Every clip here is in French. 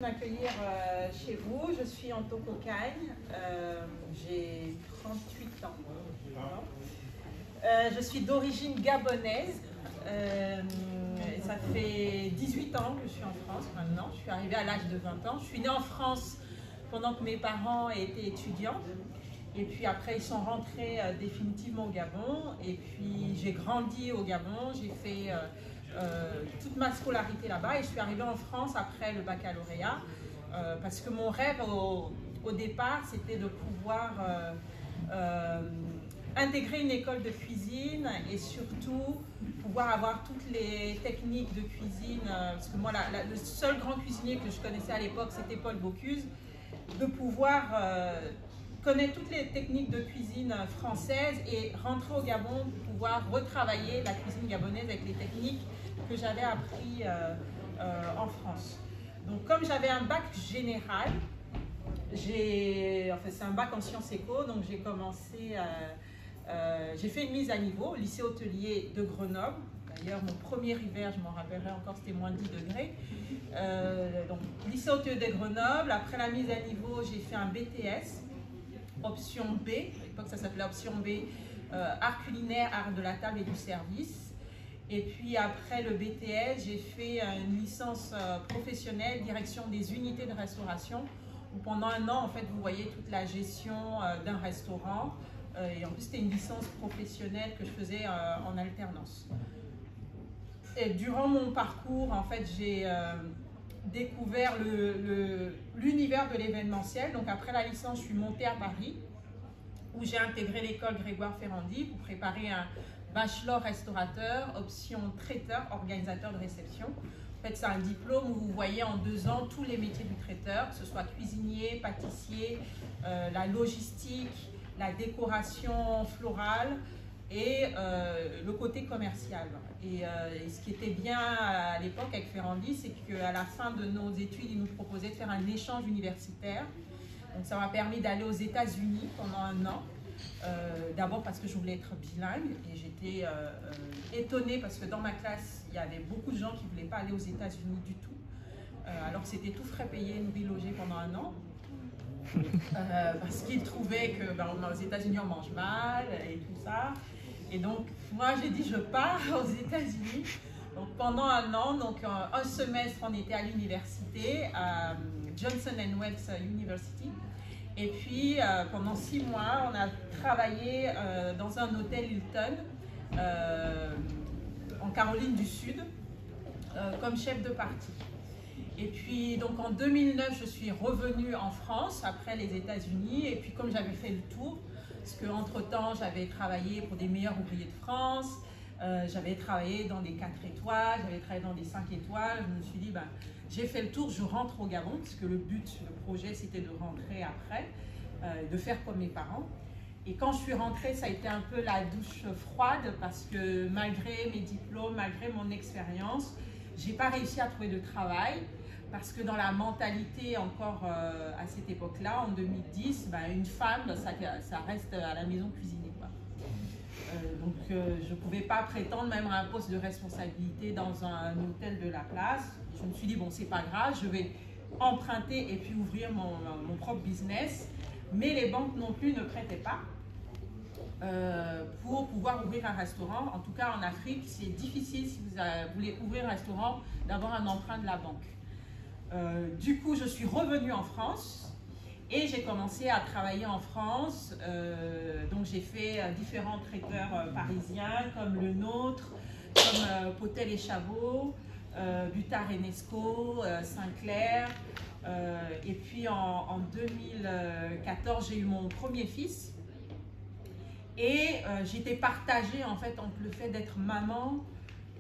M'accueillir chez vous. Je suis Anto Cocagne, j'ai 38 ans. Je suis d'origine gabonaise. Ça fait 18 ans que je suis en France maintenant. Je suis arrivée à l'âge de 20 ans. Je suis née en France pendant que mes parents étaient étudiants. Et puis après, ils sont rentrés définitivement au Gabon. Et puis j'ai grandi au Gabon. J'ai fait toute ma scolarité là-bas et je suis arrivée en France après le baccalauréat parce que mon rêve au départ c'était de pouvoir intégrer une école de cuisine et surtout pouvoir avoir toutes les techniques de cuisine parce que moi le seul grand cuisinier que je connaissais à l'époque c'était Paul Bocuse, de pouvoir connaître toutes les techniques de cuisine française et rentrer au Gabon pour pouvoir retravailler la cuisine gabonaise avec les techniques que j'avais appris en France. Donc comme j'avais un bac général, c'est un bac en sciences éco, donc j'ai commencé, j'ai fait une mise à niveau au lycée hôtelier de Grenoble. D'ailleurs mon premier hiver, je m'en rappellerai encore, c'était moins 10 degrés. Donc lycée hôtelier de Grenoble, après la mise à niveau, j'ai fait un BTS, option B, à l'époque ça s'appelait option B, art culinaire, art de la table et du service. Et puis après le BTS, j'ai fait une licence professionnelle, direction des unités de restauration, où pendant un an, en fait, vous voyez toute la gestion d'un restaurant. Et en plus, c'était une licence professionnelle que je faisais en alternance. Et durant mon parcours, en fait, j'ai découvert l'univers de l'événementiel. Donc après la licence, je suis montée à Paris, où j'ai intégré l'école Grégoire Ferrandi pour préparer un bachelor restaurateur, option traiteur, organisateur de réception. En fait, c'est un diplôme où vous voyez en 2 ans tous les métiers du traiteur, que ce soit cuisinier, pâtissier, la logistique, la décoration florale et le côté commercial. Et ce qui était bien à l'époque avec Ferrandi, c'est qu'à la fin de nos études, ils nous proposaient de faire un échange universitaire. Donc ça m'a permis d'aller aux États-Unis pendant un an. D'abord parce que je voulais être bilingue et j'étais étonnée parce que dans ma classe il y avait beaucoup de gens qui ne voulaient pas aller aux États-Unis du tout, alors que c'était tout frais payé, nourri, logé pendant un an, parce qu'ils trouvaient que aux États-Unis on mange mal et tout ça. Et donc moi j'ai dit je pars aux États-Unis. Donc pendant un an, donc un semestre on était à l'université à Johnson & Wales University. Et puis, pendant 6 mois, on a travaillé dans un hôtel Hilton en Caroline du Sud comme chef de partie. Et puis, donc en 2009, je suis revenue en France après les États-Unis. Et puis, comme j'avais fait le tour, parce qu'entre-temps, j'avais travaillé pour des meilleurs ouvriers de France, j'avais travaillé dans des 4 étoiles, j'avais travaillé dans des 5 étoiles. Je me suis dit, j'ai fait le tour, je rentre au Gabon, parce que le projet, c'était de rentrer après, de faire comme mes parents. Et quand je suis rentrée, ça a été un peu la douche froide, parce que malgré mes diplômes, malgré mon expérience, j'ai pas réussi à trouver de travail, parce que dans la mentalité encore à cette époque-là, en 2010, une femme, ça reste à la maison cuisiner, quoi. Donc je ne pouvais pas prétendre même à un poste de responsabilité dans un hôtel de la place. Je me suis dit, bon, c'est pas grave, je vais emprunter et puis ouvrir mon propre business. Mais les banques non plus ne prêtaient pas pour pouvoir ouvrir un restaurant. En tout cas, en Afrique, c'est difficile si vous voulez ouvrir un restaurant d'avoir un emprunt de la banque. Du coup, je suis revenue en France. Et j'ai commencé à travailler en France, donc j'ai fait différents traiteurs parisiens comme le nôtre, comme Potel et Chabot, Butard et Nesco, Sinclair. Et puis en 2014, j'ai eu mon premier fils. Et j'étais partagée en fait entre le fait d'être maman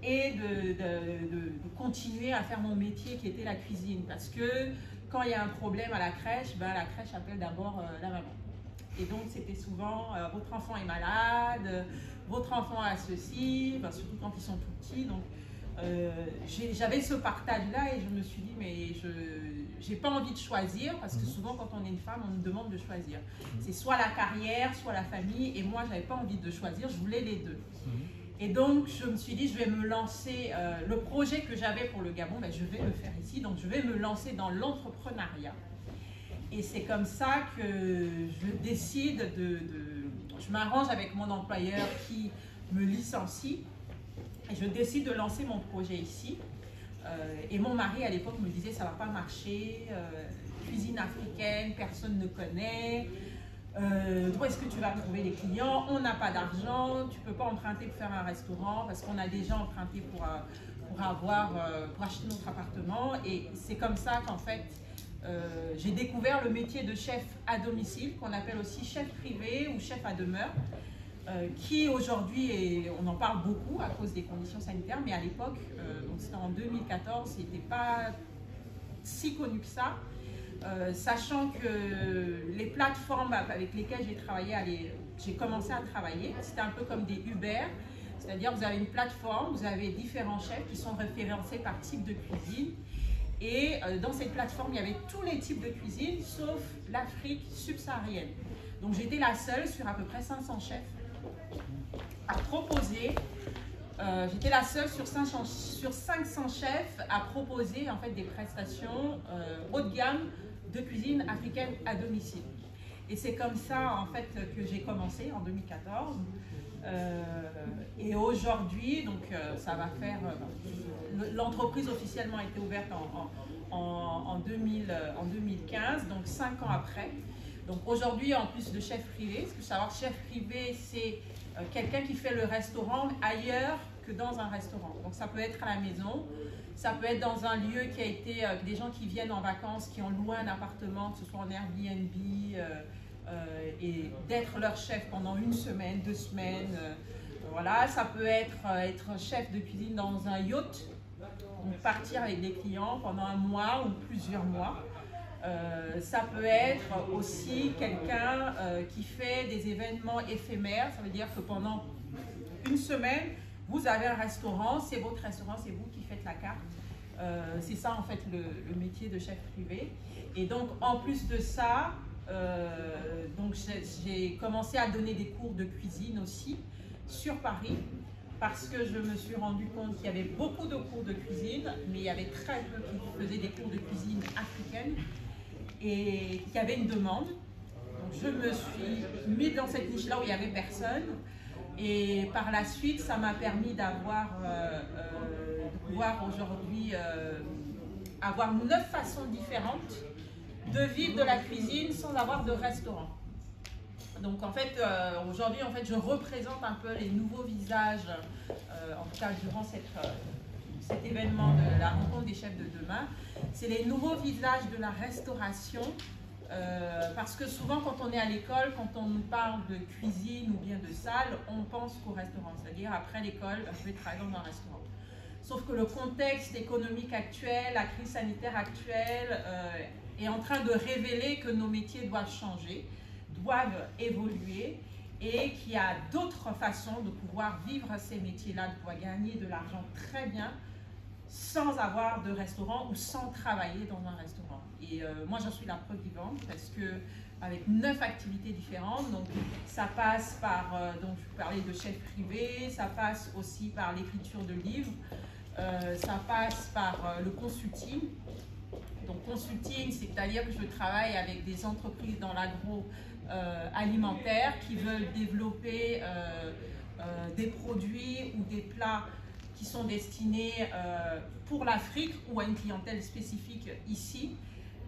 et de continuer à faire mon métier qui était la cuisine. Parce que quand il y a un problème à la crèche appelle d'abord la maman. Et donc c'était souvent votre enfant est malade, votre enfant a ceci, surtout quand ils sont tout petits. Donc j'avais ce partage-là et je me suis dit mais je n'ai pas envie de choisir parce que souvent quand on est une femme on nous demande de choisir. C'est soit la carrière, soit la famille et moi j'avais pas envie de choisir, je voulais les deux. Et donc, je me suis dit, je vais me lancer, le projet que j'avais pour le Gabon, ben, je vais le faire ici. Donc, je vais me lancer dans l'entrepreneuriat. Et c'est comme ça que je décide je m'arrange avec mon employeur qui me licencie. Et je décide de lancer mon projet ici. Et mon mari, à l'époque, me disait, ça ne va pas marcher. Cuisine africaine, personne ne connaît. Où est-ce que tu vas trouver les clients? On n'a pas d'argent, tu ne peux pas emprunter pour faire un restaurant parce qu'on a déjà emprunté pour acheter notre appartement. Et c'est comme ça qu'en fait, j'ai découvert le métier de chef à domicile, qu'on appelle aussi chef privé ou chef à demeure, qui aujourd'hui, on en parle beaucoup à cause des conditions sanitaires, mais à l'époque, donc c'était en 2014, c'était pas si connu que ça. Sachant que les plateformes avec lesquelles j'ai commencé à travailler, c'était un peu comme des Uber, c'est-à-dire vous avez une plateforme, vous avez différents chefs qui sont référencés par type de cuisine, et dans cette plateforme, il y avait tous les types de cuisine, sauf l'Afrique subsaharienne. Donc j'étais la seule sur à peu près 500 chefs à proposer. J'étais la seule sur 500 chefs à proposer en fait des prestations haut de gamme de cuisine africaine à domicile. Et c'est comme ça en fait que j'ai commencé en 2014. Et aujourd'hui, donc ça va faire l'entreprise officiellement a été ouverte en 2015, donc 5 ans après. Donc aujourd'hui, en plus de chef privé, parce que savoir chef privé, c'est quelqu'un qui fait le restaurant ailleurs que dans un restaurant. Donc ça peut être à la maison, ça peut être dans un lieu qui a été, des gens qui viennent en vacances, qui ont loué un appartement, que ce soit en Airbnb, et d'être leur chef pendant 1 semaine, 2 semaines. Voilà, ça peut être chef de cuisine dans un yacht, donc partir avec des clients pendant 1 mois ou plusieurs mois. Ça peut être aussi quelqu'un qui fait des événements éphémères, ça veut dire que pendant 1 semaine, vous avez un restaurant, c'est votre restaurant, c'est vous qui faites la carte. C'est ça en fait le métier de chef privé. Et donc en plus de ça, donc j'ai commencé à donner des cours de cuisine aussi sur Paris, parce que je me suis rendu compte qu'il y avait beaucoup de cours de cuisine, mais il y avait très peu qui faisaient des cours de cuisine africaine et qu'il y avait une demande. Donc je me suis mise dans cette niche-là où il n'y avait personne. Et par la suite, ça m'a permis de pouvoir aujourd'hui avoir 9 façons différentes de vivre de la cuisine sans avoir de restaurant. Donc en fait, aujourd'hui, en fait, je représente un peu les nouveaux visages, en tout cas durant cet événement de la rencontre des chefs de demain. C'est les nouveaux visages de la restauration. Parce que souvent quand on est à l'école, quand on nous parle de cuisine ou bien de salle, on pense qu'au restaurant, c'est-à-dire après l'école, je vais travailler dans un restaurant. Sauf que le contexte économique actuel, la crise sanitaire actuelle est en train de révéler que nos métiers doivent changer, doivent évoluer et qu'il y a d'autres façons de pouvoir vivre ces métiers-là, de pouvoir gagner de l'argent très bien sans avoir de restaurant ou sans travailler dans un restaurant. Et moi, j'en suis la preuve vivante parce que avec 9 activités différentes, donc ça passe par, donc je vous parlais de chef privé, ça passe aussi par l'écriture de livres, ça passe par le consulting. Donc consulting, c'est-à-dire que je travaille avec des entreprises dans l'agroalimentaire qui veulent développer des produits ou des plats qui sont destinés pour l'Afrique ou à une clientèle spécifique ici.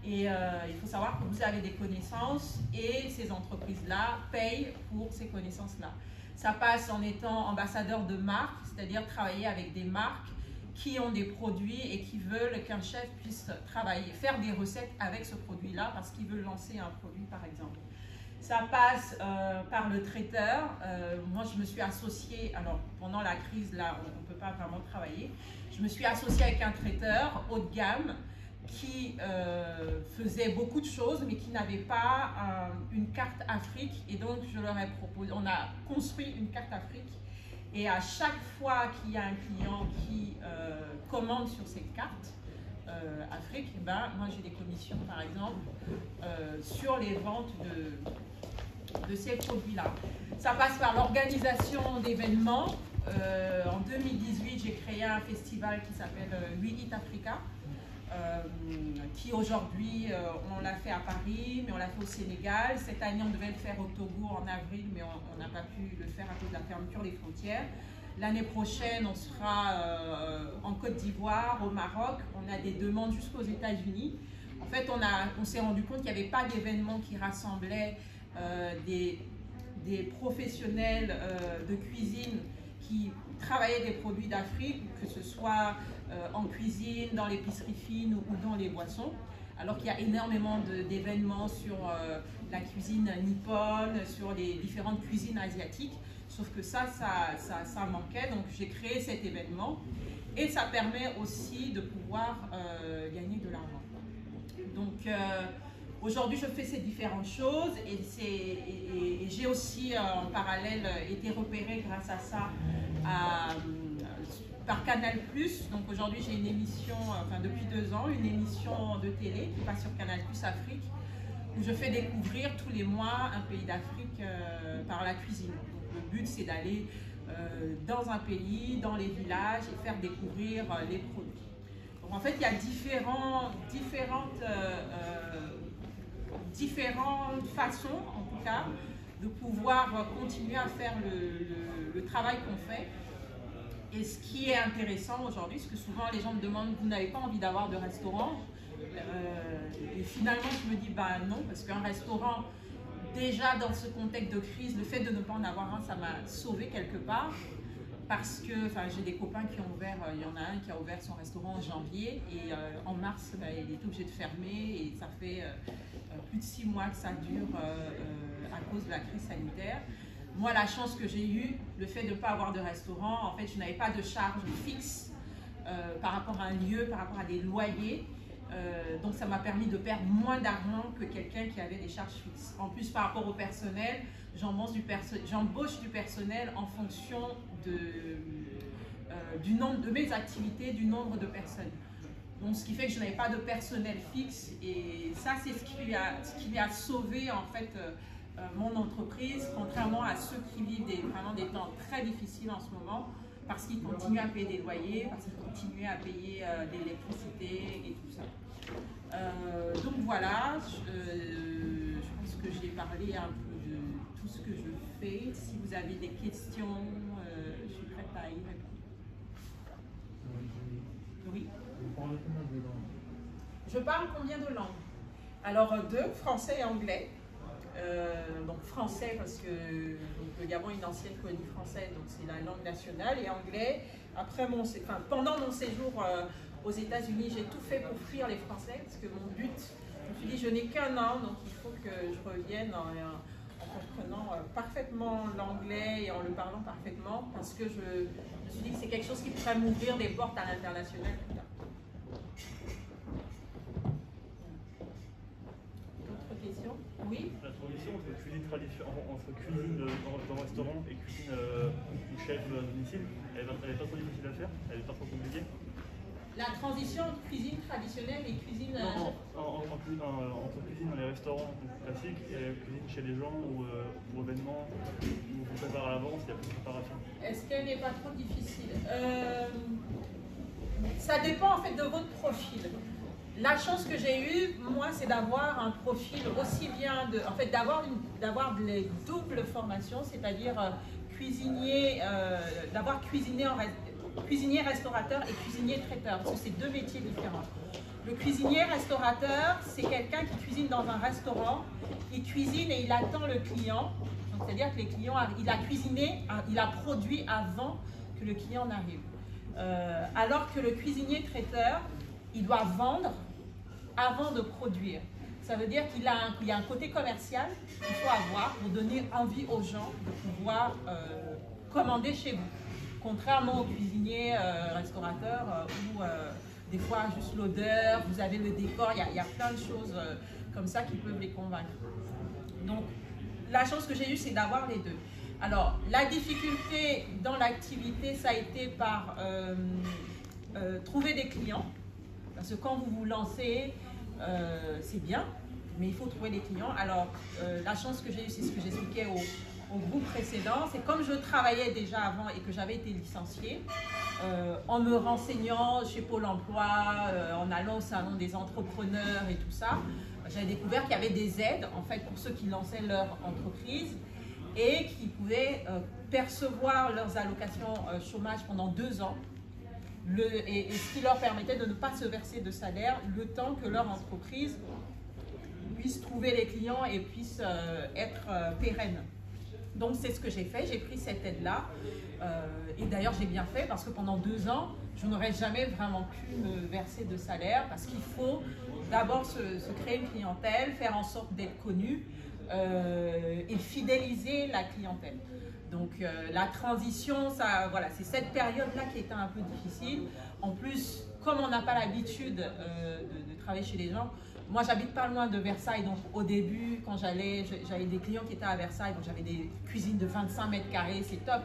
Et il faut savoir que vous avez des connaissances et ces entreprises-là payent pour ces connaissances-là. Ça passe en étant ambassadeur de marque, c'est-à-dire travailler avec des marques qui ont des produits et qui veulent qu'un chef puisse travailler, faire des recettes avec ce produit-là parce qu'ils veulent lancer un produit par exemple. Ça passe par le traiteur. Moi, je me suis associée, alors pendant la crise, là, on ne peut pas vraiment travailler. Je me suis associée avec un traiteur haut de gamme qui faisait beaucoup de choses, mais qui n'avait pas une carte Afrique. Et donc, je leur ai proposé, on a construit une carte Afrique. Et à chaque fois qu'il y a un client qui commande sur cette carte Afrique, ben, moi j'ai des commissions par exemple sur les ventes de ces produits-là. Ça passe par l'organisation d'événements. En 2018, j'ai créé un festival qui s'appelle We Eat Africa, qui aujourd'hui, on l'a fait à Paris, mais on l'a fait au Sénégal. Cette année, on devait le faire au Togo en avril, mais on n'a pas pu le faire à cause de la fermeture des frontières. L'année prochaine, on sera en Côte d'Ivoire, au Maroc. On a des demandes jusqu'aux États-Unis. En fait, on s'est rendu compte qu'il n'y avait pas d'événement qui rassemblait des professionnels de cuisine qui travaillaient des produits d'Afrique, que ce soit en cuisine, dans l'épicerie fine ou dans les boissons. Alors qu'il y a énormément d'événements sur la cuisine nippone, sur les différentes cuisines asiatiques. Sauf que ça manquait, donc j'ai créé cet événement. Et ça permet aussi de pouvoir gagner de l'argent. Donc aujourd'hui, je fais ces différentes choses et j'ai aussi en parallèle été repérée grâce à ça par Canal+. Donc aujourd'hui, j'ai une émission, enfin depuis 2 ans, une émission de télé qui passe sur Canal+ Afrique, où je fais découvrir tous les mois un pays d'Afrique par la cuisine. Donc, le but, c'est d'aller dans un pays, dans les villages et faire découvrir les produits. Donc en fait, il y a différentes façons, en tout cas, de pouvoir continuer à faire le travail qu'on fait. Et ce qui est intéressant aujourd'hui, c'est que souvent les gens me demandent, vous n'avez pas envie d'avoir de restaurant? Et finalement, je me dis, bah non, parce qu'un restaurant, déjà dans ce contexte de crise, le fait de ne pas en avoir un, ça m'a sauvé quelque part. Parce que j'ai des copains qui ont ouvert, il y en a un qui a ouvert son restaurant en janvier et en mars, il est obligé de fermer et ça fait plus de 6 mois que ça dure à cause de la crise sanitaire. Moi, la chance que j'ai eue, le fait de ne pas avoir de restaurant, en fait, je n'avais pas de charge fixe par rapport à un lieu, par rapport à des loyers. Donc, ça m'a permis de perdre moins d'argent que quelqu'un qui avait des charges fixes. En plus, par rapport au personnel, j'embauche du personnel en fonction du nombre de mes activités, du nombre de personnes. Donc, ce qui fait que je n'avais pas de personnel fixe et ça, c'est ce qui a sauvé en fait mon entreprise, contrairement à ceux qui vivent vraiment des temps très difficiles en ce moment, parce qu'ils continuent à payer des loyers, parce qu'ils continuent à payer l'électricité et tout ça. Donc voilà, je pense que j'ai parlé un peu de tout ce que je fais. Si vous avez des questions, je suis prête à y répondre. Oui. Je parle combien de langues? Alors 2, français et anglais. Donc français parce que le Gabon est une ancienne colonie française, donc c'est la langue nationale, et anglais. Après pendant mon séjour aux États-Unis, j'ai tout fait pour fuir les Français parce que mon but, je me suis dit, je n'ai qu'un an, donc il faut que je revienne en comprenant parfaitement l'anglais et en le parlant parfaitement, parce que je me suis dit que c'est quelque chose qui pourrait m'ouvrir des portes à l'international plus tard. D'autres questions? Oui. La transition entre cuisine dans le restaurant et cuisine du chef à domicile, elle n'est pas trop difficile à faire? Elle n'est pas trop compliquée? La transition entre cuisine traditionnelle et cuisine... entre cuisine dans les restaurants classiques et cuisine chez les gens ou événements où on prépare à l'avance, il y a plus de préparation. Est-ce qu'elle n'est pas trop difficile? Ça dépend en fait de votre profil. La chance que j'ai eue, moi, c'est d'avoir un profil aussi bien d'avoir les doubles formations, c'est-à-dire cuisinier, d'avoir cuisinier restaurateur et cuisinier traiteur, parce que c'est 2 métiers différents. Le cuisinier restaurateur, c'est quelqu'un qui cuisine dans un restaurant, il cuisine et il attend le client. Donc c'est-à-dire que les clients, il a cuisiné, il a produit avant que le client n'arrive. Alors que le cuisinier traiteur, il doit vendre avant de produire. Ça veut dire qu'il y a un côté commercial qu'il faut avoir pour donner envie aux gens de pouvoir commander chez vous. Contrairement aux cuisiniers restaurateurs où des fois juste l'odeur, vous avez le décor, il y a plein de choses comme ça qui peuvent les convaincre. Donc la chance que j'ai eue, c'est d'avoir les deux. Alors la difficulté dans l'activité, ça a été par trouver des clients. Parce que quand vous vous lancez, c'est bien, mais il faut trouver des clients. Alors, la chance que j'ai eue, c'est ce que j'expliquais au groupe précédent, c'est comme je travaillais déjà avant et que j'avais été licenciée, en me renseignant chez Pôle emploi, en allant au salon des entrepreneurs et tout ça, j'avais découvert qu'il y avait des aides en fait pour ceux qui lançaient leur entreprise et qui pouvaient percevoir leurs allocations chômage pendant 2 ans. Et ce qui leur permettait de ne pas se verser de salaire le temps que leur entreprise puisse trouver les clients et puisse être pérenne. Donc c'est ce que j'ai fait, j'ai pris cette aide-là et d'ailleurs j'ai bien fait parce que pendant 2 ans, je n'aurais jamais vraiment pu me verser de salaire parce qu'il faut d'abord se créer une clientèle, faire en sorte d'être connu et fidéliser la clientèle. Donc la transition, voilà, c'est cette période-là qui était un peu difficile. En plus, comme on n'a pas l'habitude de travailler chez les gens, moi j'habite pas loin de Versailles, donc au début, quand j'avais des clients qui étaient à Versailles, donc j'avais des cuisines de 25 mètres carrés, c'est top.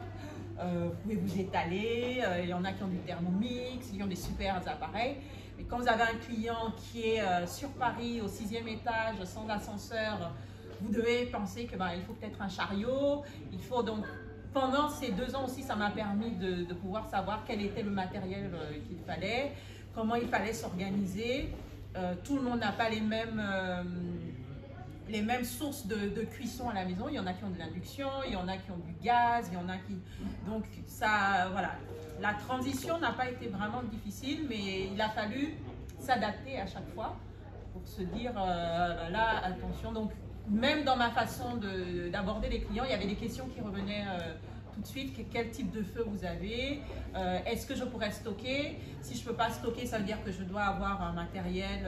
Vous pouvez vous étaler, il y en a qui ont du Thermomix, qui ont des super appareils. Mais quand vous avez un client qui est sur Paris, au 6e étage, sans ascenseur, vous devez penser que il faut peut-être un chariot. Il faut donc, pendant ces 2 ans aussi, ça m'a permis de pouvoir savoir quel était le matériel qu'il fallait, comment il fallait s'organiser. Tout le monde n'a pas les mêmes sources de cuisson à la maison. Il y en a qui ont de l'induction, il y en a qui ont du gaz, il y en a qui... Donc ça, voilà, la transition n'a pas été vraiment difficile, mais il a fallu s'adapter à chaque fois pour se dire, là, attention. Donc même dans ma façon d'aborder les clients, il y avait des questions qui revenaient tout de suite. Quel type de feu vous avez? Est-ce que je pourrais stocker? Si je ne peux pas stocker, ça veut dire que je dois avoir un matériel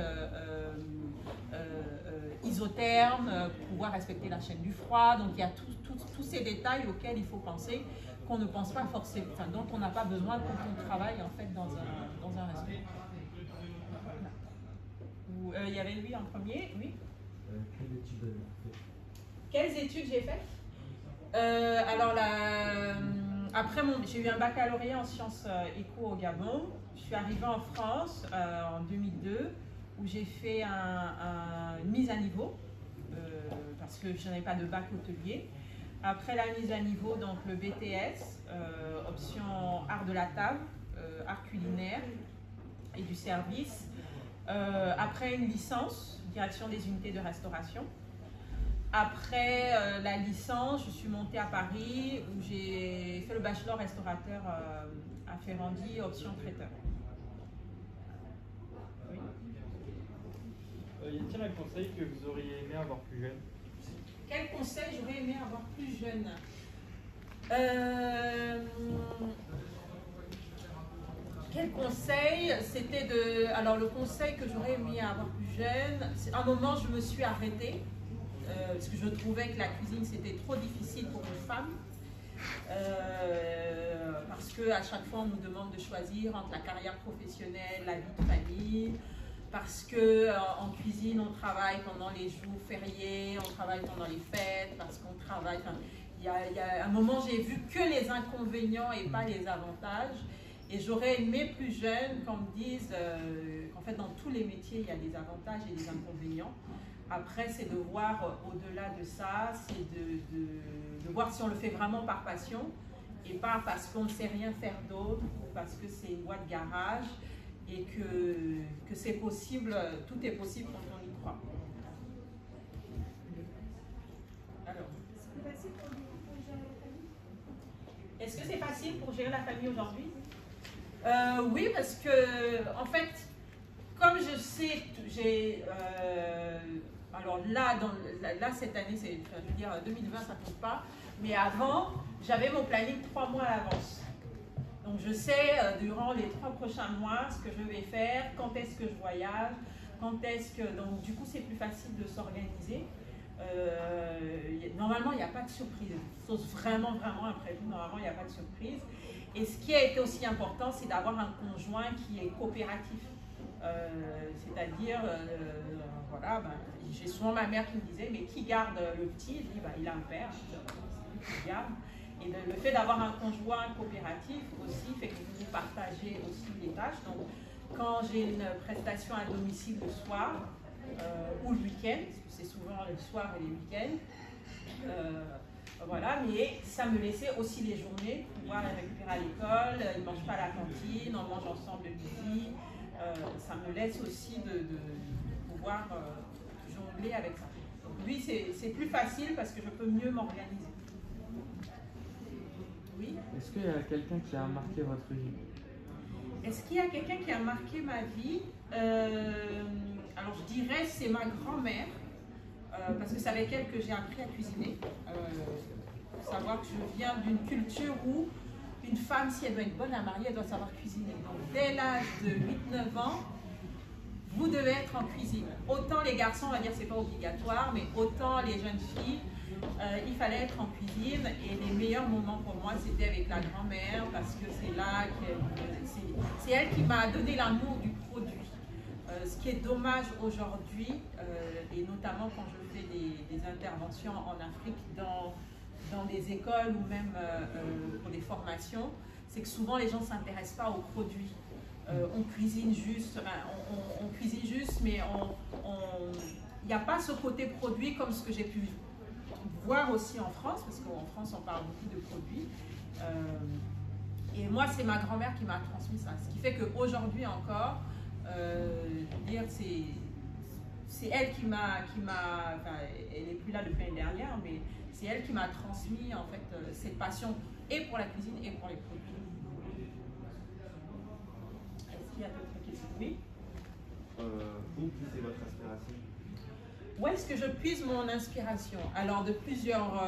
isotherme pour pouvoir respecter la chaîne du froid. Donc il y a tous ces détails auxquels il faut penser, qu'on ne pense pas forcément, dont on n'a pas besoin quand on travaille en fait dans un restaurant. Il y avait lui en premier, oui. Quelles études j'ai faites? Alors après j'ai eu un baccalauréat en sciences éco au Gabon. Je suis arrivée en France en 2002 où j'ai fait une mise à niveau parce que je n'avais pas de bac hôtelier. Après la mise à niveau, donc le BTS, option art de la table, art culinaire et du service. Après une licence, direction des unités de restauration. Après la licence, je suis montée à Paris où j'ai fait le bachelor restaurateur à Ferrandi, option traiteur. Oui. Y a-t-il un conseil que vous auriez aimé avoir plus jeune? Quel conseil j'aurais aimé avoir plus jeune? Quel conseil? C'était de... Alors le conseil que j'aurais aimé avoir plus jeune, c'est à un moment je me suis arrêtée parce que je trouvais que la cuisine c'était trop difficile pour une femme. Parce qu'à chaque fois on nous demande de choisir entre la carrière professionnelle, la vie de famille. Parce qu'en cuisine on travaille pendant les jours fériés, on travaille pendant les fêtes, parce qu'on travaille... Il y a un moment j'ai vu que les inconvénients et pas les avantages. Et j'aurais aimé plus jeune qu'on me dise qu'en fait dans tous les métiers il y a des avantages et des inconvénients. Après c'est de voir au-delà de ça, c'est de voir si on le fait vraiment par passion et pas parce qu'on ne sait rien faire d'autre ou parce que c'est une boîte garage et que c'est possible, tout est possible quand on y croit. Alors, est-ce que c'est facile pour gérer la famille aujourd'hui? Oui, parce que, en fait, comme je sais, alors là, cette année, je veux dire, 2020, ça ne compte pas, mais avant, j'avais mon planning 3 mois à l'avance. Donc, je sais, durant les 3 prochains mois, ce que je vais faire, quand est-ce que je voyage, quand est-ce que... Donc, du coup, c'est plus facile de s'organiser. Normalement, il n'y a pas de surprise. Sauf vraiment imprévu, normalement, il n'y a pas de surprise. Et ce qui a été aussi important, c'est d'avoir un conjoint qui est coopératif. C'est-à-dire, voilà, j'ai souvent ma mère qui me disait, mais qui garde le petit? Je dis, il a un père, qui garde. Et le fait d'avoir un conjoint coopératif aussi fait que vous partagez aussi les tâches. Donc, quand j'ai une prestation à domicile le soir ou le week-end, parce que c'est souvent le soir et les week-ends, Voilà, mais ça me laissait aussi les journées pour pouvoir les récupérer à l'école. Ils ne mangent pas à la cantine, on mange ensemble le midi. Ça me laisse aussi de pouvoir jongler avec ça. Donc lui, c'est plus facile parce que je peux mieux m'organiser. Oui. Est-ce qu'il y a quelqu'un qui a marqué votre vie? Est-ce qu'il y a quelqu'un qui a marqué ma vie? Alors je dirais c'est ma grand-mère, parce que c'est avec elle que j'ai appris à cuisiner. Faut savoir que je viens d'une culture où une femme, si elle doit être bonne à marier, elle doit savoir cuisiner. Donc dès l'âge de 8-9 ans, vous devez être en cuisine. Autant les garçons, on va dire c'est pas obligatoire, mais autant les jeunes filles, il fallait être en cuisine. Et les meilleurs moments pour moi, c'était avec la grand-mère, parce que c'est là c'est elle qui m'a donné l'amour du produit. Ce qui est dommage aujourd'hui, et notamment quand je fais des interventions en Afrique dans des écoles ou même pour des formations, c'est que souvent les gens ne s'intéressent pas aux produits. On cuisine juste, on cuisine juste, mais il n'y a pas ce côté produit comme ce que j'ai pu voir aussi en France, parce qu'en France on parle beaucoup de produits. Et moi, c'est ma grand-mère qui m'a transmis ça. Ce qui fait qu'aujourd'hui encore, c'est elle qui m'a, enfin, elle n'est plus là depuis l'année dernière, mais c'est elle qui m'a transmis en fait cette passion et pour la cuisine et pour les produits. Est-ce qu'il y a d'autres questions? Oui. Où puisez votre inspiration? Où est-ce que je puise mon inspiration? Alors de plusieurs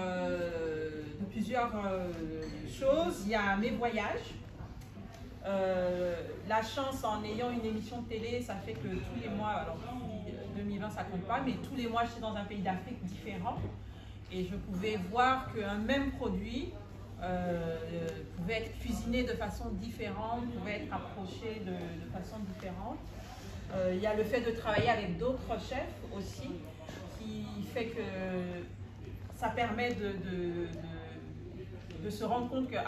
choses. Il y a mes voyages. La chance en ayant une émission de télé, ça fait que tous les mois, alors 2020 ça compte pas, mais tous les mois j'étais dans un pays d'Afrique différent et je pouvais voir qu'un même produit pouvait être cuisiné de façon différente, pouvait être approché de façon différente. Il y a le fait de travailler avec d'autres chefs aussi, qui fait que ça permet de se rendre compte que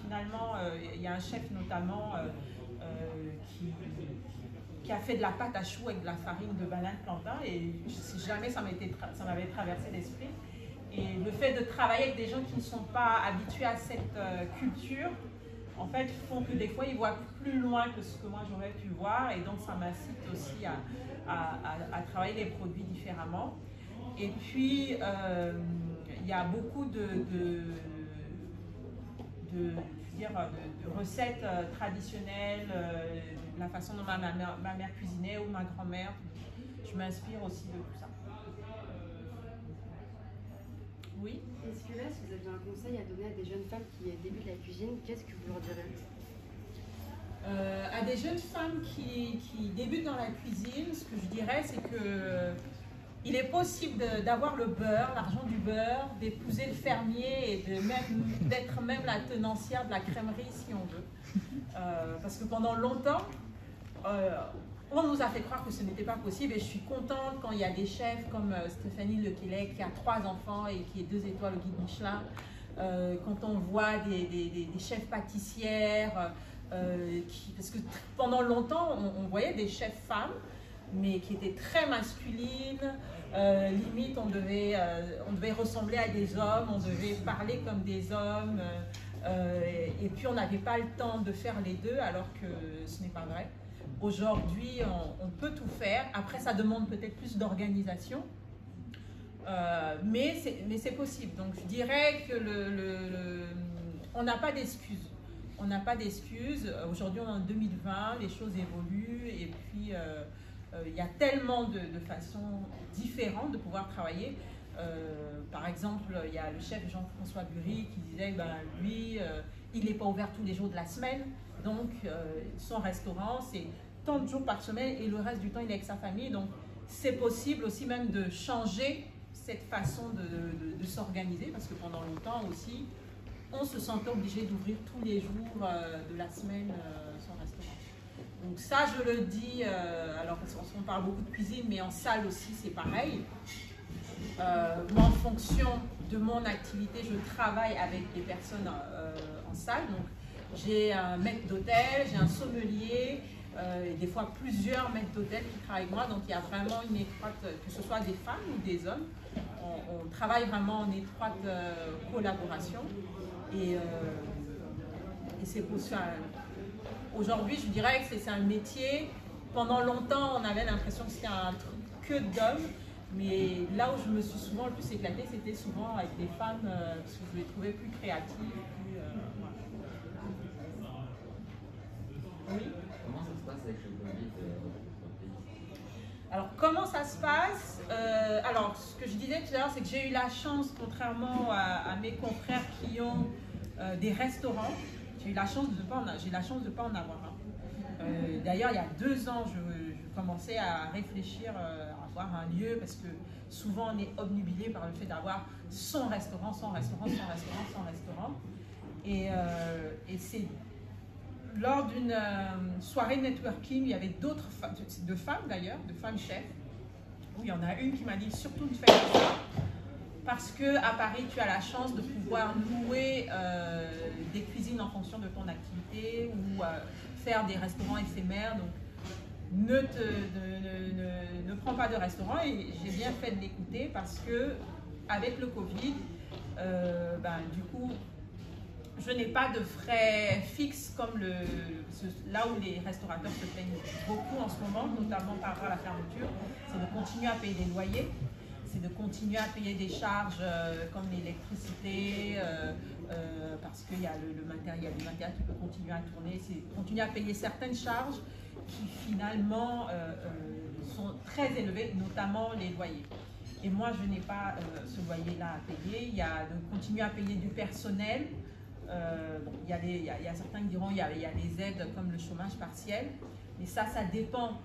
finalement, il y a un chef notamment qui a fait de la pâte à choux avec de la farine de banane plantain, et jamais ça m'avait traversé l'esprit. Et le fait de travailler avec des gens qui ne sont pas habitués à cette culture, en fait, font que des fois, ils voient plus loin que ce que moi j'aurais pu voir, et donc ça m'incite aussi à travailler les produits différemment. Et puis, il y a beaucoup de recettes traditionnelles, la façon dont ma mère cuisinait ou ma grand-mère. Je m'inspire aussi de tout ça. Oui. Est-ce que là, si vous aviez un conseil à donner à des jeunes femmes qui débutent la cuisine, qu'est-ce que vous leur direz? À des jeunes femmes qui débutent dans la cuisine, ce que je dirais, c'est que il est possible d'avoir le beurre, l'argent du beurre, d'épouser le fermier et d'être même la tenancière de la crèmerie si on veut. Parce que pendant longtemps, on nous a fait croire que ce n'était pas possible, et je suis contente quand il y a des chefs comme Stéphanie Lequelec qui a 3 enfants et qui est 2 étoiles au guide Michelin, quand on voit des chefs pâtissières, parce que pendant longtemps on voyait des chefs femmes, mais qui étaient très masculines, limite on devait ressembler à des hommes, on devait parler comme des hommes, et puis on n'avait pas le temps de faire les deux, alors que ce n'est pas vrai. Aujourd'hui, on peut tout faire. Après, ça demande peut-être plus d'organisation, mais c'est possible. Donc, je dirais que on n'a pas d'excuses. On n'a pas d'excuses. Aujourd'hui, on est en 2020, les choses évoluent, et puis il y a tellement de façons différentes de pouvoir travailler. Par exemple, il y a le chef Jean-François Bury qui disait lui, il n'est pas ouvert tous les jours de la semaine. Donc, son restaurant, c'est tant de jours par semaine, et le reste du temps, il est avec sa famille. Donc, c'est possible aussi même de changer cette façon de s'organiser, parce que pendant longtemps aussi, on se sentait obligé d'ouvrir tous les jours de la semaine son restaurant. Donc ça, je le dis, alors parce qu'on parle beaucoup de cuisine, mais en salle aussi, c'est pareil. Moi, en fonction de mon activité, je travaille avec des personnes en salle. Donc, j'ai un maître d'hôtel, j'ai un sommelier, et des fois plusieurs maîtres d'hôtel qui travaillent avec moi. Donc il y a vraiment une étroite, que ce soit des femmes ou des hommes, on travaille vraiment en étroite collaboration. Et c'est pour ça. Aujourd'hui, je dirais que c'est un métier. Pendant longtemps, on avait l'impression que c'était un truc que d'hommes. Mais là où je me suis souvent le plus éclatée, c'était souvent avec des femmes, parce que je les trouvais plus créatives. Voilà. Oui. Comment ça se passe avec le Covid dans votre pays? Alors, comment ça se passe? Alors, ce que je disais tout à l'heure, c'est que j'ai eu la chance, contrairement à mes confrères qui ont des restaurants, j'ai eu la chance de ne pas en avoir un. D'ailleurs, il y a 2 ans, je commençais à réfléchir à avoir un lieu parce que souvent on est obnubilé par le fait d'avoir son restaurant. Et c'est lors d'une soirée networking, il y avait d'autres femmes, de femmes d'ailleurs, de femmes chefs, où il y en a une qui m'a dit surtout ne fais pas ça. Parce qu'à Paris, tu as la chance de pouvoir louer des cuisines en fonction de ton activité ou faire des restaurants éphémères. Donc, ne prends pas de restaurant. Et j'ai bien fait de l'écouter parce que avec le Covid, du coup, je n'ai pas de frais fixes comme là où les restaurateurs se plaignent beaucoup en ce moment, notamment par rapport à la fermeture. C'est de continuer à payer des loyers. C'est de continuer à payer des charges comme l'électricité, parce qu'il y a le matériel qui peut continuer à tourner. C'est continuer à payer certaines charges qui finalement sont très élevées, notamment les loyers. Et moi, je n'ai pas ce loyer-là à payer. Il y a de continuer à payer du personnel. Il y a certains qui diront qu'il y a des aides comme le chômage partiel, mais ça dépend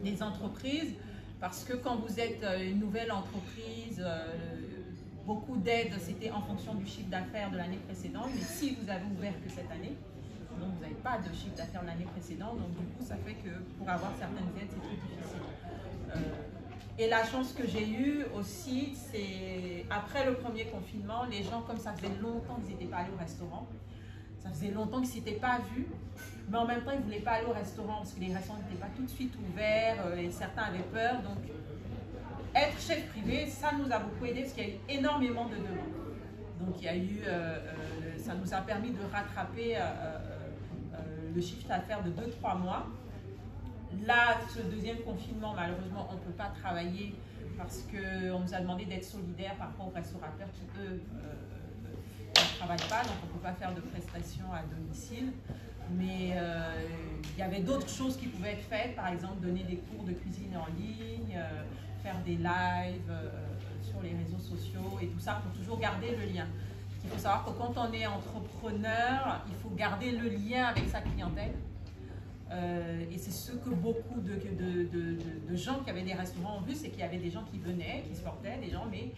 des entreprises. Parce que quand vous êtes une nouvelle entreprise, beaucoup d'aides, c'était en fonction du chiffre d'affaires de l'année précédente. Mais si vous avez ouvert que cette année, donc vous n'avez pas de chiffre d'affaires de l'année précédente, donc du coup, ça fait que pour avoir certaines aides, c'est plus difficile. Et la chance que j'ai eue aussi, c'est après le premier confinement, les gens, comme ça faisait longtemps qu'ils n'étaient pas allés au restaurant, ça faisait longtemps qu'ils ne s'étaient pas vus. Mais en même temps, ils ne voulaient pas aller au restaurant parce que les restaurants n'étaient pas tout de suite ouverts et certains avaient peur. Donc, être chef privé, ça nous a beaucoup aidé parce qu'il y a eu énormément de demandes. Donc, il y a eu, ça nous a permis de rattraper le chiffre d'affaires de 2-3 mois. Là, ce deuxième confinement, malheureusement, on ne peut pas travailler parce qu'on nous a demandé d'être solidaires par rapport aux restaurateurs qui, eux, ne travaillent pas. Donc, on ne peut pas faire de prestations à domicile. Mais il y avait d'autres choses qui pouvaient être faites, par exemple donner des cours de cuisine en ligne, faire des lives sur les réseaux sociaux et tout ça pour toujours garder le lien. Il faut savoir que quand on est entrepreneur, il faut garder le lien avec sa clientèle. Et c'est ce que beaucoup de gens qui avaient des restaurants ont vu, c'est qu'il y avait des gens qui venaient, qui se portaient, des gens, mais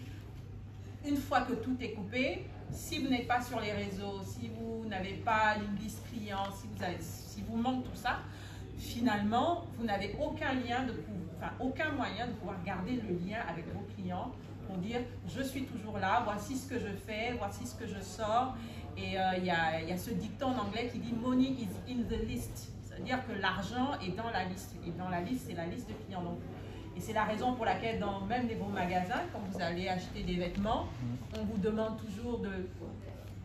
une fois que tout est coupé, si vous n'êtes pas sur les réseaux, si vous n'avez pas une liste client, si vous manque tout ça, finalement, vous n'avez aucun moyen de pouvoir garder le lien avec vos clients pour dire je suis toujours là, voici ce que je fais, voici ce que je sors. Et il y a ce dicton en anglais qui dit money is in the list, c'est-à-dire que l'argent est dans la liste. Et dans la liste, c'est la liste de clients. Donc, et c'est la raison pour laquelle dans même les gros magasins, quand vous allez acheter des vêtements, on vous demande toujours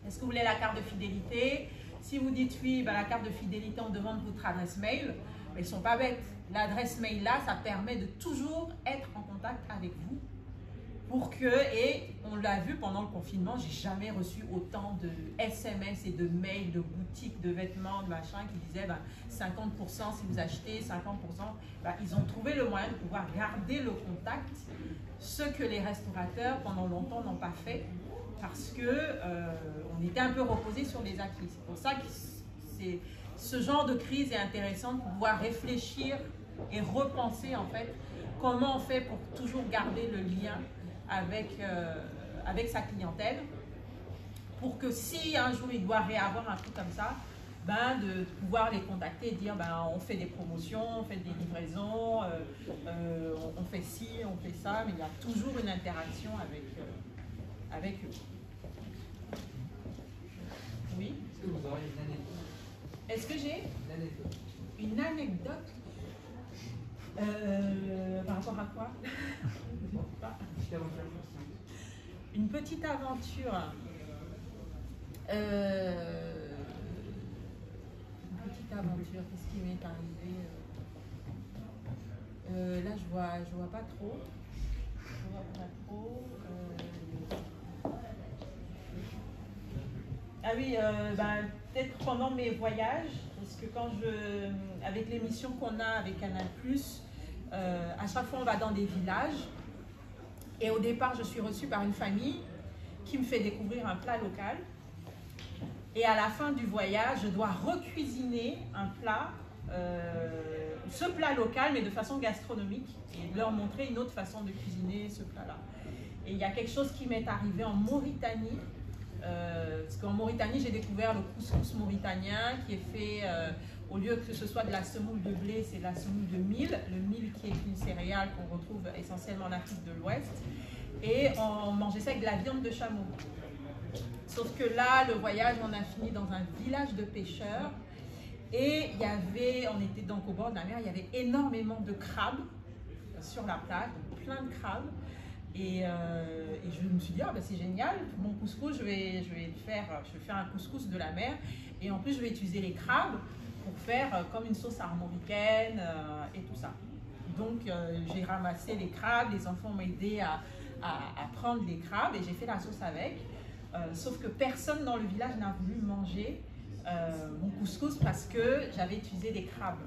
est-ce que vous voulez la carte de fidélité? Si vous dites oui, la carte de fidélité, on demande votre adresse mail. Mais ils ne sont pas bêtes. L'adresse mail là, ça permet de toujours être en contact avec vous. Et on l'a vu pendant le confinement, j'ai jamais reçu autant de SMS et de mails de boutiques, de vêtements, de machin qui disaient 50% si vous achetez, 50%. Ils ont trouvé le moyen de pouvoir garder le contact, ce que les restaurateurs pendant longtemps n'ont pas fait parce qu'on était un peu reposé sur les acquis. C'est pour ça que ce genre de crise est intéressant pour pouvoir réfléchir et repenser en fait comment on fait pour toujours garder le lien avec sa clientèle, pour que si un jour il doit réavoir un truc comme ça, de pouvoir les contacter et dire on fait des promotions, on fait des livraisons, on fait ci, on fait ça, mais il y a toujours une interaction avec eux. Oui. Est-ce que vous aurez une anecdote? Est-ce que j'ai une anecdote par rapport à quoi? Jusqu'à votre Une petite aventure. Qu'est-ce qui m'est arrivé? Là, je vois pas trop. Ah oui, peut-être pendant mes voyages, parce que avec l'émission qu'on a avec Canal+, à chaque fois on va dans des villages, et au départ je suis reçue par une famille qui me fait découvrir un plat local, et à la fin du voyage je dois recuisiner un plat, ce plat local mais de façon gastronomique, et leur montrer une autre façon de cuisiner ce plat-là. Et il y a quelque chose qui m'est arrivé en Mauritanie, parce qu'en Mauritanie, j'ai découvert le couscous mauritanien qui est fait, au lieu que ce soit de la semoule de blé, c'est de la semoule de mil. Le mil qui est une céréale qu'on retrouve essentiellement en Afrique de l'Ouest. Et on mangeait ça avec de la viande de chameau. Sauf que là, le voyage, on a fini dans un village de pêcheurs. Et on était donc au bord de la mer, il y avait énormément de crabes sur la plage, plein de crabes. Et je me suis dit, c'est génial, mon couscous, je vais faire un couscous de la mer. Et en plus, je vais utiliser les crabes pour faire comme une sauce armoricaine et tout ça. Donc, j'ai ramassé les crabes, les enfants m'ont aidé à prendre les crabes et j'ai fait la sauce avec. Sauf que personne dans le village n'a voulu manger mon couscous parce que j'avais utilisé des crabes.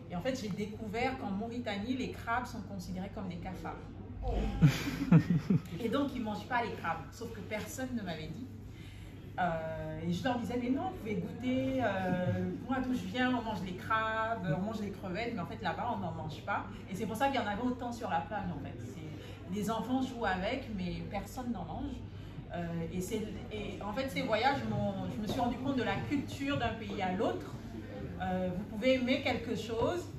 Et en fait, j'ai découvert qu'en Mauritanie, les crabes sont considérés comme des cafards. Et donc ils ne mangent pas les crabes, sauf que personne ne m'avait dit. Et je leur disais, mais non, vous pouvez goûter, moi d'où je viens, on mange les crabes, on mange les crevettes, mais en fait là-bas on n'en mange pas. Et c'est pour ça qu'il y en avait autant sur la plage en fait. Les enfants jouent avec, mais personne n'en mange. Et en fait ces voyages, je me suis rendu compte de la culture d'un pays à l'autre. Vous pouvez aimer quelque chose,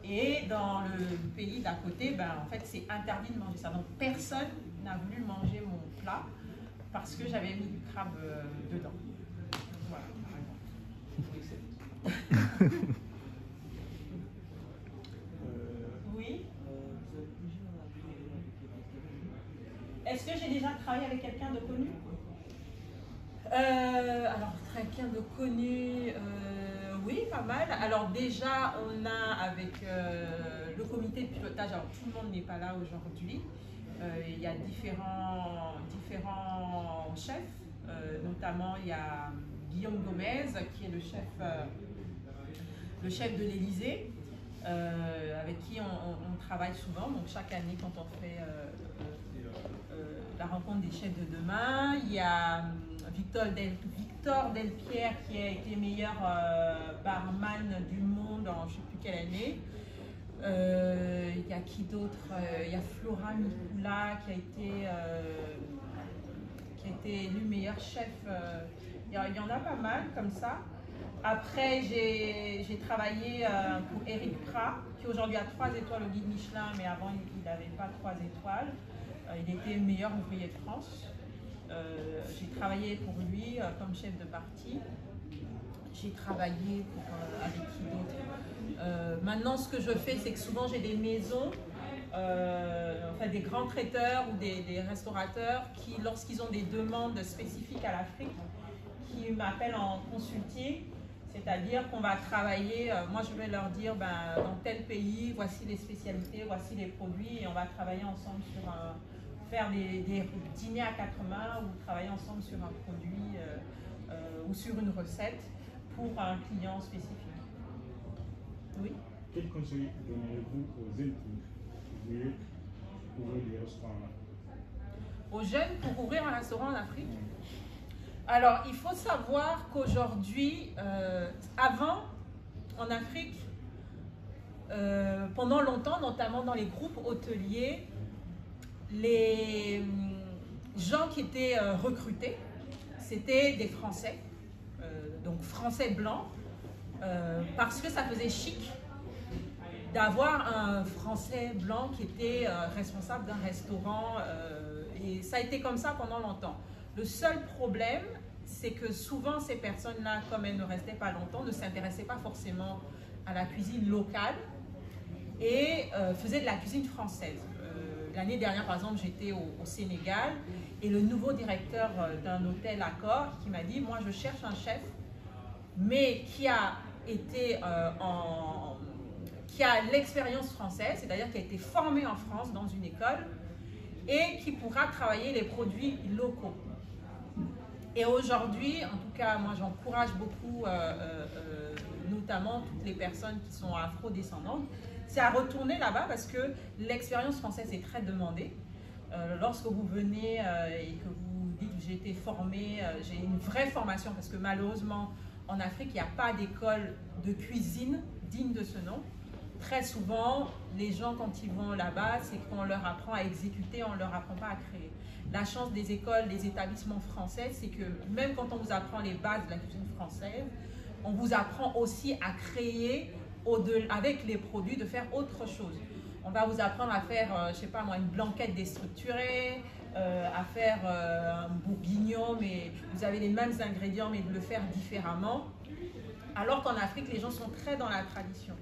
et dans le pays d'à côté, en fait, c'est interdit de manger ça. Donc, personne n'a voulu manger mon plat parce que j'avais mis du crabe dedans. Voilà. Oui. Est-ce que j'ai déjà travaillé avec quelqu'un de connu? Alors, quelqu'un de connu, oui, pas mal. Alors déjà, on a avec le comité de pilotage, alors tout le monde n'est pas là aujourd'hui, il y a différents chefs, notamment il y a Guillaume Gomez qui est le chef de l'Élysée, avec qui on travaille souvent, donc chaque année quand on fait la rencontre des chefs de demain. Il y a Victor Delpierre qui a été meilleur barman du monde en je ne sais plus quelle année. Il y a qui d'autre? Il y a Flora Mikula qui a été élu meilleur chef. Il y en a pas mal comme ça. Après, j'ai travaillé pour Eric Prat, qui aujourd'hui a 3 étoiles au guide Michelin, mais avant il n'avait pas 3 étoiles. Il était meilleur ouvrier de France. J'ai travaillé pour lui comme chef de parti. J'ai travaillé avec qui d'autre? Maintenant, ce que je fais, c'est que souvent j'ai des maisons, enfin des grands traiteurs ou des restaurateurs qui, lorsqu'ils ont des demandes spécifiques à l'Afrique, qui m'appellent en consulting. C'est-à-dire qu'on va travailler, moi je vais leur dire, dans tel pays, voici les spécialités, voici les produits, et on va travailler ensemble sur faire des dîners à 4 mains ou travailler ensemble sur un produit ou sur une recette pour un client spécifique. Oui. Quel conseil donneriez-vous aux jeunes qui voulaient ouvrir des restaurants en Afrique? Aux jeunes pour ouvrir un restaurant en Afrique? Alors, il faut savoir qu'aujourd'hui, avant, en Afrique, pendant longtemps, notamment dans les groupes hôteliers, les gens qui étaient recrutés, c'était des Français, donc Français blancs, parce que ça faisait chic d'avoir un Français blanc qui était responsable d'un restaurant, et ça a été comme ça pendant longtemps. Le seul problème, c'est que souvent ces personnes-là, comme elles ne restaient pas longtemps, ne s'intéressaient pas forcément à la cuisine locale et faisaient de la cuisine française. l'année dernière, par exemple, j'étais au Sénégal et le nouveau directeur d'un hôtel Accor qui m'a dit, moi je cherche un chef, mais qui a été qui a l'expérience française, c'est-à-dire qui a été formé en France dans une école et qui pourra travailler les produits locaux. Et aujourd'hui, en tout cas, moi j'encourage beaucoup, notamment toutes les personnes qui sont afro-descendantes, c'est à retourner là-bas parce que l'expérience française est très demandée. Lorsque vous venez et que vous dites j'ai été formée, j'ai une vraie formation, parce que malheureusement en Afrique il n'y a pas d'école de cuisine digne de ce nom. Très souvent, les gens quand ils vont là-bas, c'est qu'on leur apprend à exécuter, on ne leur apprend pas à créer. La chance des écoles, des établissements français, c'est que même quand on vous apprend les bases de la cuisine française, on vous apprend aussi à créer avec les produits, de faire autre chose. On va vous apprendre à faire, je sais pas moi, une blanquette déstructurée, à faire un bourguignon, mais vous avez les mêmes ingrédients, mais de le faire différemment. Alors qu'en Afrique, les gens sont très dans la tradition.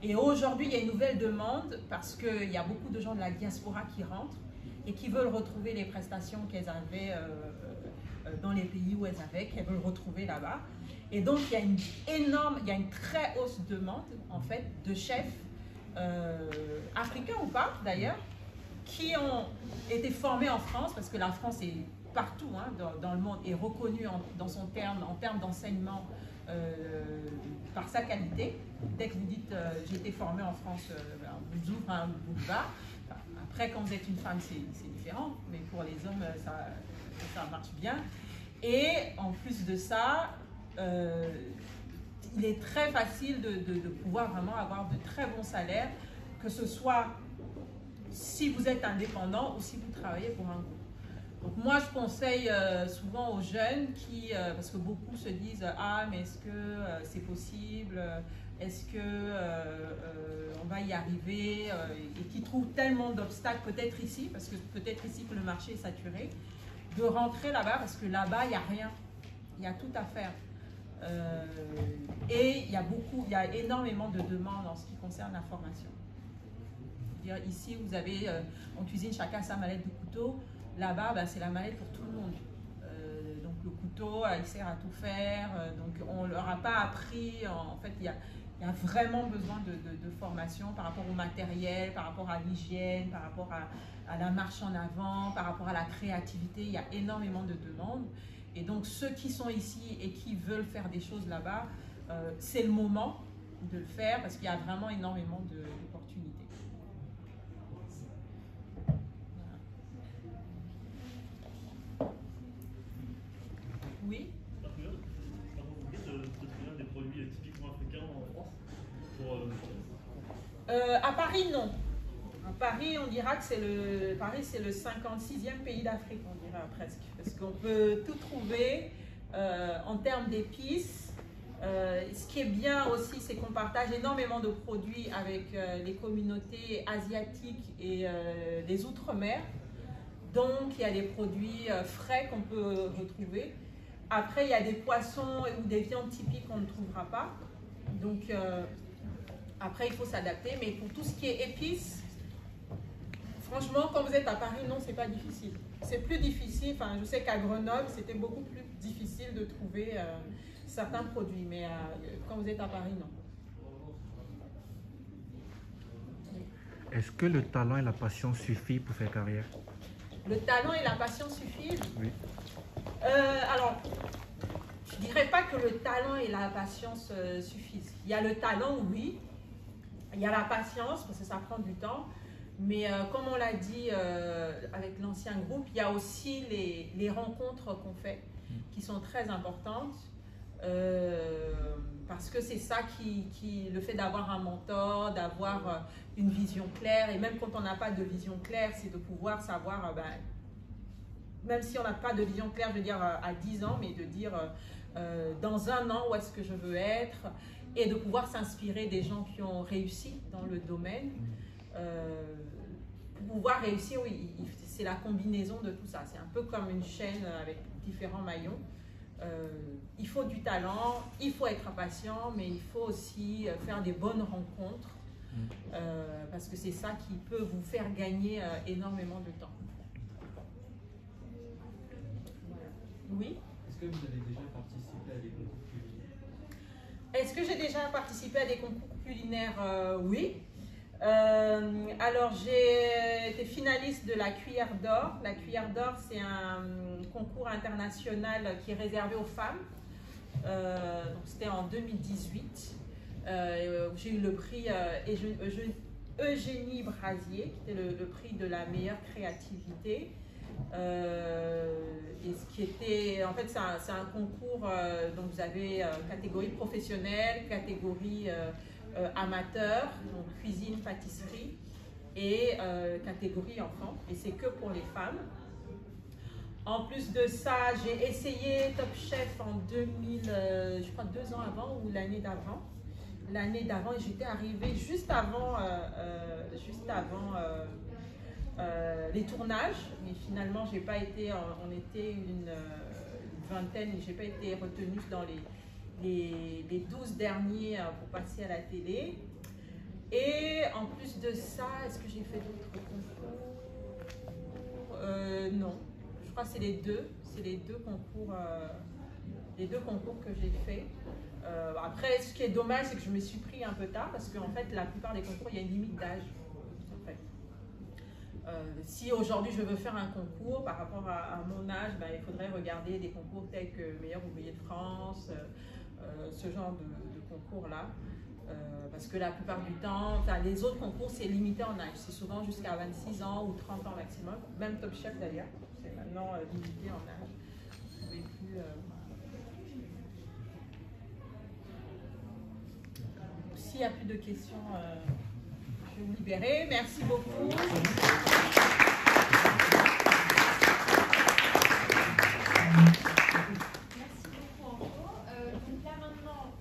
Et aujourd'hui, il y a une nouvelle demande parce qu'il y a beaucoup de gens de la diaspora qui rentrent et qui veulent retrouver les prestations qu'elles avaient dans les pays où elles avaient, qu'elles veulent retrouver là-bas. Et donc, il y a une très hausse demande, en fait, de chefs africains ou pas, d'ailleurs, qui ont été formés en France, parce que la France est partout hein, dans le monde, est reconnue en termes d'enseignement par sa qualité. Dès que vous dites j'ai été formée en France, on vous ouvre un boulevard. Enfin, après, quand vous êtes une femme, c'est différent, mais pour les hommes, ça marche bien. Et en plus de ça, il est très facile de pouvoir vraiment avoir de très bons salaires, que ce soit si vous êtes indépendant ou si vous travaillez pour un groupe. Donc moi, je conseille souvent aux jeunes parce que beaucoup se disent « Ah, mais est-ce que c'est possible ? Est-ce qu'on va y arriver ?» et qui trouvent tellement d'obstacles, peut-être ici, parce que peut-être ici que le marché est saturé, de rentrer là-bas, parce que là-bas, il n'y a rien. Il y a tout à faire. Et il y a énormément de demandes en ce qui concerne la formation. Ici, vous avez, en cuisine, chacun sa mallette de couteau. Là-bas, ben, c'est la mallette pour tout le monde. Donc le couteau, il sert à tout faire. Donc on ne leur a pas appris. En fait, il y a vraiment besoin de formation par rapport au matériel, par rapport à l'hygiène, par rapport à la marche en avant, par rapport à la créativité. Il y a énormément de demandes. Et donc ceux qui sont ici et qui veulent faire des choses là-bas, c'est le moment de le faire parce qu'il y a vraiment énormément d'opportunités. Oui. Vous trouvez des produits typiquement africains en France À Paris, non. À Paris, on dira que c'est le 56e pays d'Afrique, on dira presque. Parce qu'on peut tout trouver en termes d'épices. Ce qui est bien aussi, c'est qu'on partage énormément de produits avec les communautés asiatiques et les outre-mer. Donc, il y a des produits frais qu'on peut retrouver. Après, il y a des poissons ou des viandes typiques qu'on ne trouvera pas. Donc, après, il faut s'adapter. Mais pour tout ce qui est épices, franchement, quand vous êtes à Paris, non, c'est pas difficile. C'est plus difficile. Enfin, je sais qu'à Grenoble, c'était beaucoup plus difficile de trouver certains produits. Mais quand vous êtes à Paris, non. Est-ce que le talent et la passion suffisent pour faire carrière? Le talent et la passion suffisent? Oui. Alors, je ne dirais pas que le talent et la patience suffisent. Il y a le talent, oui. Il y a la patience, parce que ça prend du temps. Mais comme on l'a dit avec l'ancien groupe, il y a aussi les rencontres qu'on fait, qui sont très importantes. Parce que c'est ça le fait d'avoir un mentor, d'avoir une vision claire. Et même quand on n'a pas de vision claire, c'est de pouvoir savoir... même si on n'a pas de vision claire, je veux dire à 10 ans, mais de dire dans un an où est-ce que je veux être, et de pouvoir s'inspirer des gens qui ont réussi dans le domaine. Pour pouvoir réussir, oui, c'est la combinaison de tout ça. C'est un peu comme une chaîne avec différents maillons. Il faut du talent, il faut être patient, mais il faut aussi faire des bonnes rencontres parce que c'est ça qui peut vous faire gagner énormément de temps. Voilà. Oui? Est-ce que vous avez déjà participé à des concours culinaires? Est-ce que j'ai déjà participé à des concours culinaires? Oui. Alors, j'ai été finaliste de la Cuillère d'Or. La Cuillère d'Or, c'est un concours international qui est réservé aux femmes. Donc, c'était en 2018. J'ai eu le prix Eugénie Brasier, qui était le prix de la meilleure créativité. Et ce qui était, en fait, c'est un concours, donc vous avez catégorie professionnelle, catégorie amateur, donc cuisine, pâtisserie, et catégorie enfant, et c'est que pour les femmes. En plus de ça, j'ai essayé Top Chef en 2000, je crois 2 ans avant ou l'année d'avant. L'année d'avant, j'étais arrivée juste avant les tournages, mais finalement, j'ai pas été, on était une vingtaine, et j'ai pas été retenue dans les 12 derniers pour passer à la télé. Et en plus de ça, est-ce que j'ai fait d'autres concours? Non, je crois que c'est les deux concours que j'ai fait. Après, ce qui est dommage, c'est que je me suis pris un peu tard, parce qu'en fait, la plupart des concours, il y a une limite d'âge. En fait. Si aujourd'hui je veux faire un concours par rapport à mon âge, ben, il faudrait regarder des concours tels que Meilleur ouvrier de France, ce genre de concours-là. Parce que la plupart du temps, les autres concours, c'est limité en âge. C'est souvent jusqu'à 26 ans ou 30 ans maximum. Même Top Chef d'ailleurs, c'est maintenant limité en âge. Vous pouvez plus... S'il n'y a plus de questions, je vais vous libérer. Merci beaucoup.